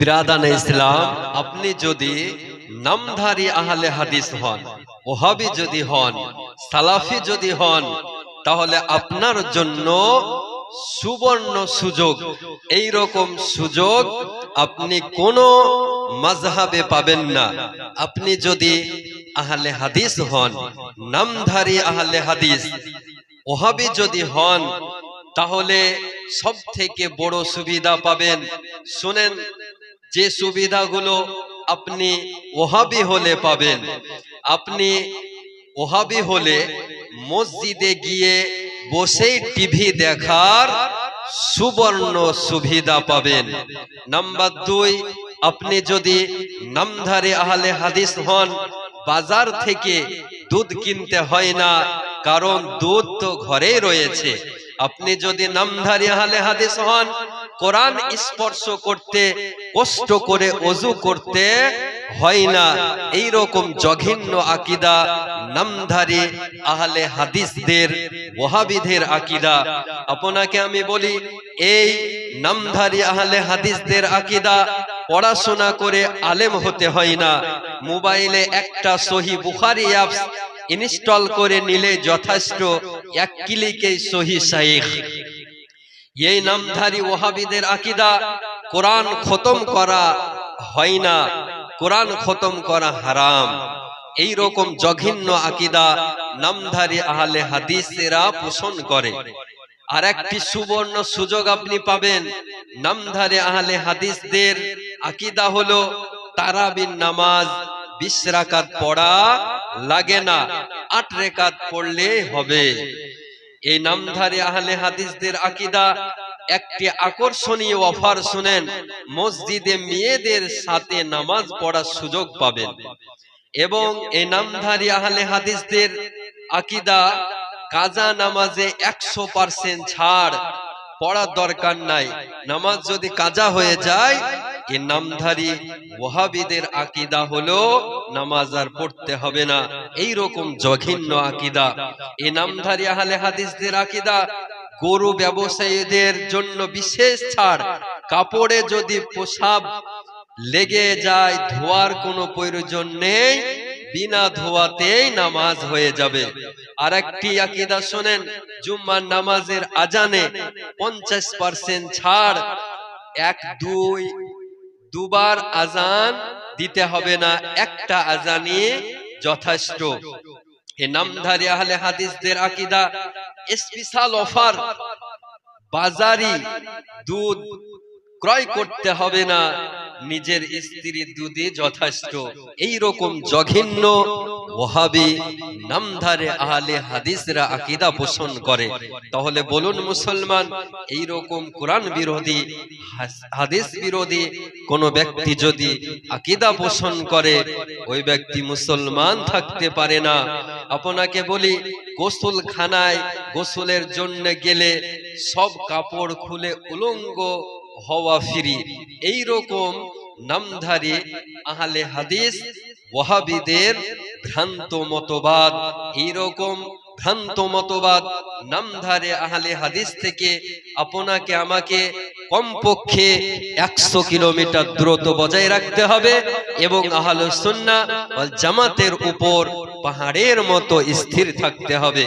বিরাদান ইসলাম, আপনি যদি নামধারী আহলে হাদিস হন, ওহাবি যদি হন, সালাফি যদি হন, তাহলে আপনার জন্য সুবর্ণ সুযোগ। এই রকম সুযোগ আপনি কোন মাযহাবে পাবেন না। আপনি যদি আহলে হাদিস হন, নামধারী আহলে হাদিস, ওহাবি যদি হন, তাহলে সব থেকে বড় সুবিধা পাবেন। শুনেন, যে সুবিধাগুলো আপনি ওহাবি হলে পাবেন। আপনি ওহাবি হলে মসজিদে গিয়ে বসে টিভি দেখার সুবর্ণ সুবিধা পাবেন। নাম্বার 2, আপনি যদি নামধারী আহলে হাদিস হন, বাজার থেকে দুধ কিনতে হয় না, কারণ দুধ তো ঘরেই রয়েছে। আপনি যদি নামধারী আহলে হাদিস হন, কোরআন স্পর্শ করতে কষ্ট করে ওযু করতে হয় না। এই রকম জঘন্য আকীদা নামধারী আহলে হাদিসদের, ওয়াহাবিদের আকীদা। আপনাকে আমি বলি, এই নামধারী আহলে হাদিসদের আকীদা পড়াশোনা করে আলেম হতে হয় না। মোবাইলে একটা সহিহ বুখারী অ্যাপস ইনস্টল করে নিলে যথেষ্ট, এক ক্লিকেই সহিহ শাইখ। এই নামধারী ওয়াহাবিদের আকীদা কোরআন খতম করা হয় না, কোরআন খতম করা হারাম। এই রকম জঘন্য আকীদা নামধারী আহলে হাদিসেরা পোষণ করে। আর একটি সুবর্ণ সুযোগ আপনি পাবেন। নামধারী আহলে হাদিসদের আকীদা হলো তারাবির নামাজ 20 রাকাত পড়া লাগে না, 8 রাকাত পড়লে হবে। এই নামধারী আহলে হাদিসদের আকীদা একটি আকর্ষণীয় অফার। শুনেন, মসজিদে মেয়েদের সাথে নামাজ পড়ার সুযোগ পাবেন। এবং এই নামধারী আহলে হাদিসদের আকীদা কাজা নামাজে 100% ছাড়, পড়ার দরকার নাই। নামাজ যদি কাজা হয়ে যায়, এই নামধারী ওয়াহাবিদের আকীদা হলো নামাজ আর পড়তে হবে না। এই রকম জঘন্য আকীদা। এই নামধারী আহলে হাদিসদের আকীদা গরু ব্যবসায়ীদের জন্য বিশেষ ছাড়। কাপড়ে যদি পেশাব লেগে যায়, ধোয়ার কোনো প্রয়োজন নেই, বিনা ধোয়াতেই নামাজ হয়ে যাবে। আর একটি আকীদা শোনেন, জুম্মার নামাজের আজানে 50% ছাড়, 2বার আজান দিতে হবে না, একটা আজানই যথেষ্ট। এই নামধারী আহলে হাদিসদের আকীদা স্পেশাল অফার, বাজারি দুধ ক্রয় করতে হবে না, নিজের স্ত্রীর দুধই যথেষ্ট। এই রকম জঘন্য ওয়াহাবি নামধারী আহলে হাদিসরা আকীদা পোষণ করে। তাহলে বলুন মুসলমান, এই রকম কোরআন বিরোধী, হাদিস বিরোধী কোন ব্যক্তি যদি আকীদা পোষণ করে, ওই ব্যক্তি মুসলমান থাকতে পারে না। আপনাকে বলি, গোসলখানায় গোসলের জন্য গেলে সব কাপড় খুলে উলঙ্গ হওয়া ফ্রি। এই রকম নামধারী আহলে হাদিস ওয়াহাবিদের ভ্রান্ত মতবাদ। এই রকম ভ্রান্ত মতবাদ নামধারী আহলে হাদিস থেকে আপনাকে আমাকে কমপক্ষে 100 কিলোমিটার দূরত্ব বজায় রাখতে হবে এবং আহলুস সুন্নাহ ওয়াল জামাতের উপর পাহাড়ের মতো স্থির থাকতে হবে।